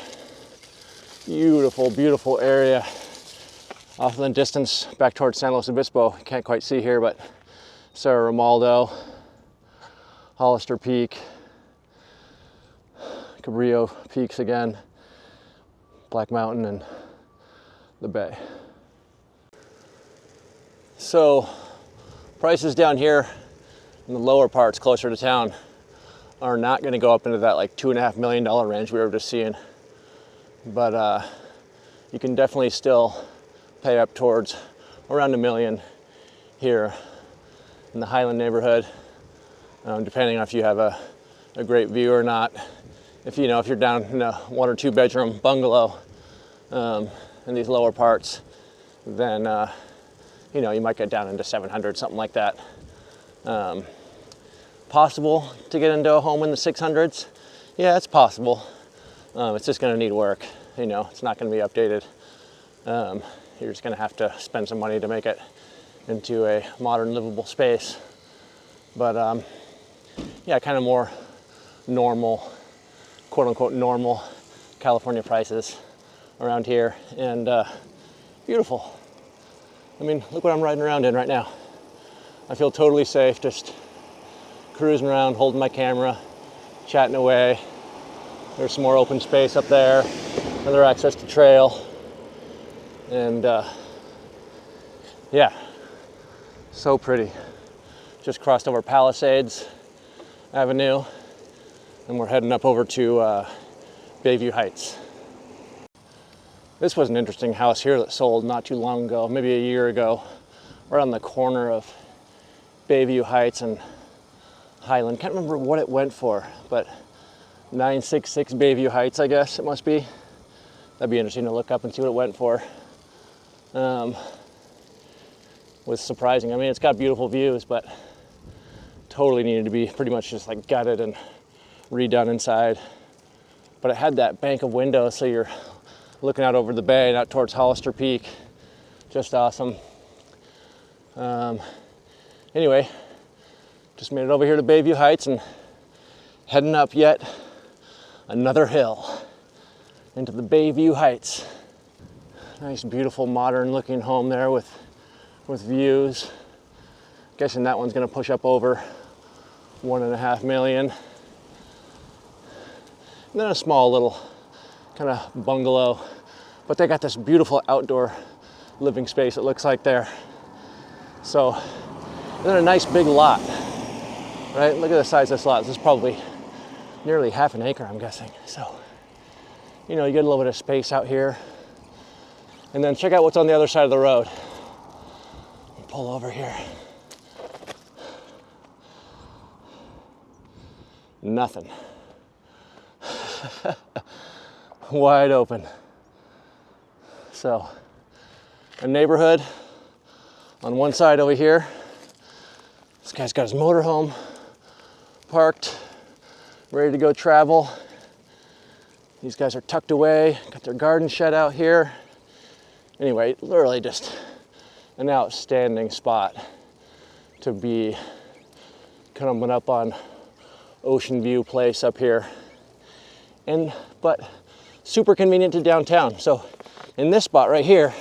beautiful, beautiful area. Off in the distance, back towards San Luis Obispo. Can't quite see here, but Cerro Romaldo, Hollister Peak, Cabrillo Peaks again, Black Mountain, and the bay. So prices down here in the lower parts closer to town are not going to go up into that like $2.5 million range we were just seeing, but you can definitely still pay up towards around $1 million here in the Highland neighborhood, depending on if you have a great view or not. If you're down in a 1 or 2 bedroom bungalow in these lower parts, then you might get down into 700, something like that. Possible to get into a home in the 600s? Yeah, it's possible. It's just going to need work. It's not going to be updated. You're just going to have to spend some money to make it into a modern, livable space. But yeah, kind of more normal, quote unquote normal California prices around here, and beautiful. I mean, look what I'm riding around in right now. I feel totally safe, just cruising around, holding my camera, chatting away. There's some more open space up there, another access to trail, and yeah, so pretty. Just crossed over Palisades Avenue, and we're heading up over to Bayview Heights. This was an interesting house here that sold not too long ago, maybe a year ago, right on the corner of Bayview Heights and Highland. Can't remember what it went for, but 966 Bayview Heights, I guess it must be. That'd be interesting to look up and see what it went for. Was surprising. I mean, it's got beautiful views, but totally needed to be pretty much just like gutted and redone inside. But it had that bank of windows, so you're looking out over the bay and out towards Hollister Peak. Just awesome. Anyway, just made it over here to Bayview Heights and heading up yet another hill into the Bayview Heights. Nice, beautiful, modern looking home there with views. Guessing that one's gonna push up over 1.5 million. And then a small little kind of bungalow, but they got this beautiful outdoor living space, it looks like there. So, and then a nice big lot, right? Look at the size of this lot. This is probably nearly half an acre, I'm guessing. So, you know, you get a little bit of space out here. And then check out what's on the other side of the road. Pull over here. Nothing. Wide open. So, a neighborhood on one side over here. This guy's got his motorhome parked, ready to go travel. These guys are tucked away, got their garden shed out here. Anyway, literally just an outstanding spot to be coming up on Ocean View Place up here. But super convenient to downtown. So in this spot right here,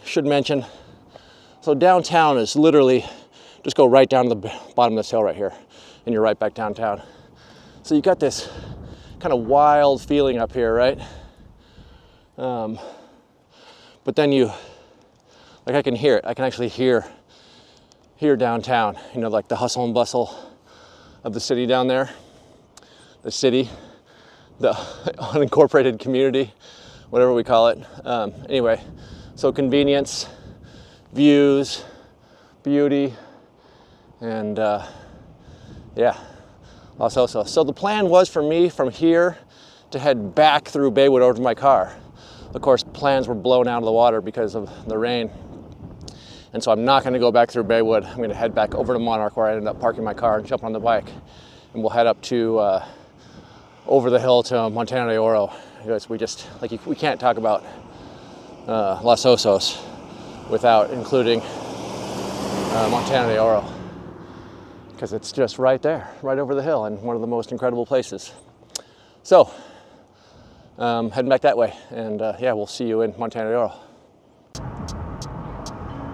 should mention, so downtown is literally, just go right down to the bottom of this hill right here and you're right back downtown. So you got this kind of wild feeling up here, right? But then like I can hear it. I can actually hear downtown, you know, like the hustle and bustle of the city down there. The city, the unincorporated community, whatever we call it. Anyway, so convenience, views, beauty, and yeah, Los Osos. So the plan was for me from here to head back through Baywood over to my car. Of course, plans were blown out of the water because of the rain. And so I'm not gonna go back through Baywood. I'm gonna head back over to Monarch where I ended up parking my car and jump on the bike. And we'll head up to, over the hill to Montana de Oro. Because we can't talk about Los Osos without including Montana de Oro. Because it's just right there, right over the hill and one of the most incredible places. So, heading back that way, and yeah, we'll see you in Montana de Oro.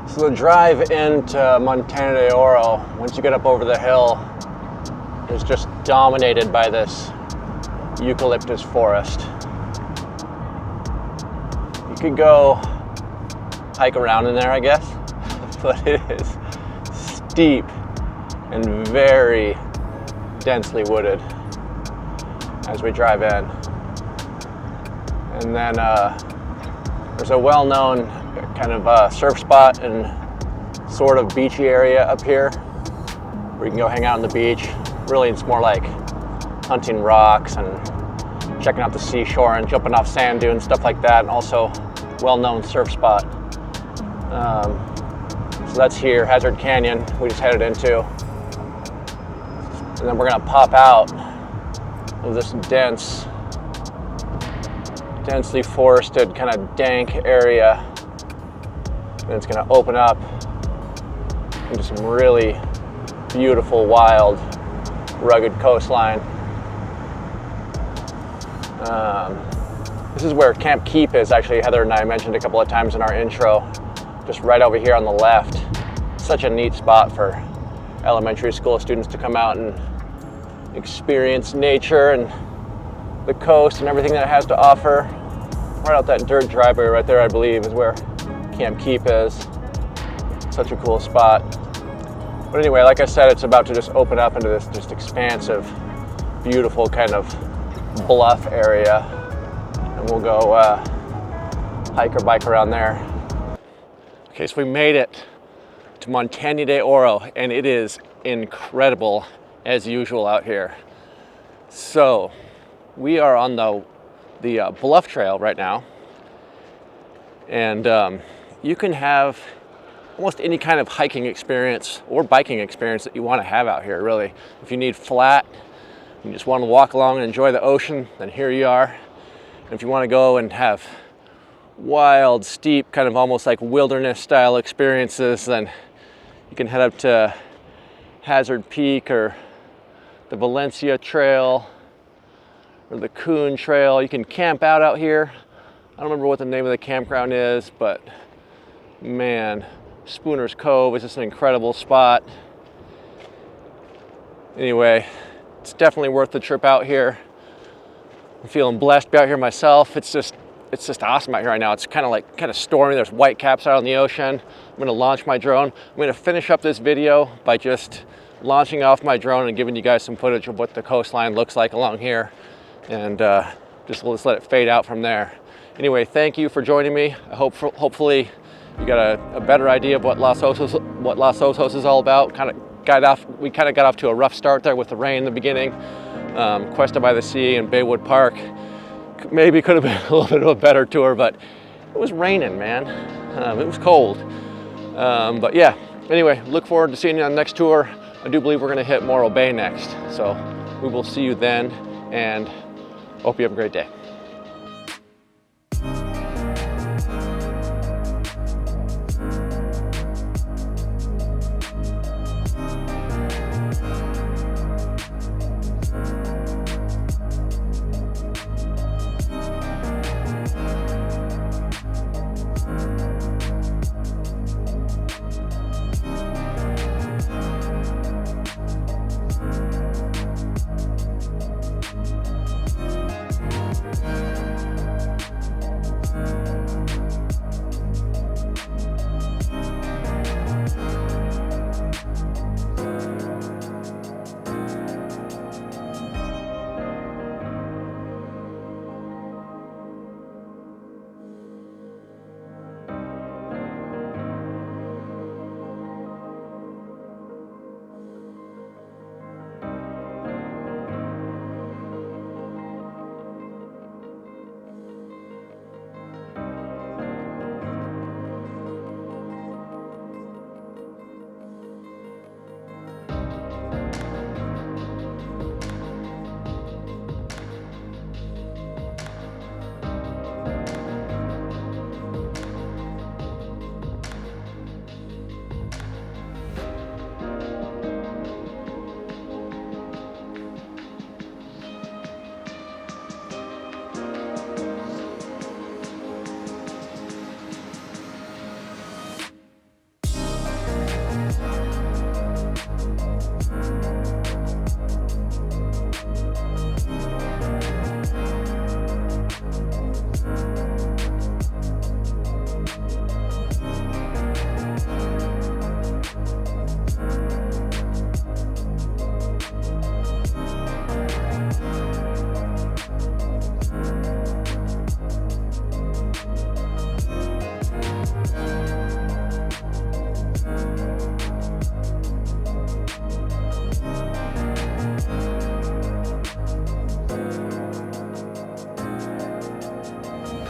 So the drive into Montana de Oro, once you get up over the hill, is just dominated by this eucalyptus forest. You could go hike around in there, I guess, but it is steep and very densely wooded as we drive in. And then there's a well-known kind of surf spot and sort of beachy area up here where you can go hang out on the beach. Really, it's more like hunting rocks and checking out the seashore and jumping off sand dunes, stuff like that, and also well-known surf spot. So that's here, Hazard Canyon, we just headed into. And then we're gonna pop out of this densely forested, kind of dank area. And it's gonna open up into some really beautiful, wild, rugged coastline. This is where Camp Keep is, actually. Heather and I mentioned a couple of times in our intro, just right over here on the left. Such a neat spot for elementary school students to come out and experience nature and the coast and everything that it has to offer. Right out that dirt driveway right there, I believe, is where Camp Keep is. Such a cool spot. But anyway, like I said, it's about to just open up into this just expansive, beautiful kind of bluff area. And we'll go hike or bike around there. Okay, so we made it to Montana de Oro, and it is incredible as usual out here. So we are on the Bluff Trail right now, and you can have almost any kind of hiking experience or biking experience that you want to have out here, really. If you need flat, you just want to walk along and enjoy the ocean, then here you are. And if you want to go and have wild, steep, kind of almost like wilderness style experiences, then you can head up to Hazard Peak or the Valencia Trail or the Coon Trail. You can camp out here. I don't remember what the name of the campground is, but man, Spooner's Cove is just an incredible spot. Anyway, it's definitely worth the trip out here. I'm feeling blessed to be out here myself. It's just awesome out here right now. It's kind of stormy. There's white caps out on the ocean. I'm gonna launch my drone. I'm gonna finish up this video by just launching off my drone and giving you guys some footage of what the coastline looks like along here. And we'll just let it fade out from there. Anyway, thank you for joining me. I hope hopefully you got a better idea of what Los Osos is all about. We kind of got off to a rough start there with the rain in the beginning. Questa by the Sea and Baywood Park maybe could have been a little bit of a better tour, but it was raining, man. It was cold. But yeah, anyway, look forward to seeing you on the next tour. I do believe we're going to hit Morro Bay next. So we will see you then, and hope you have a great day.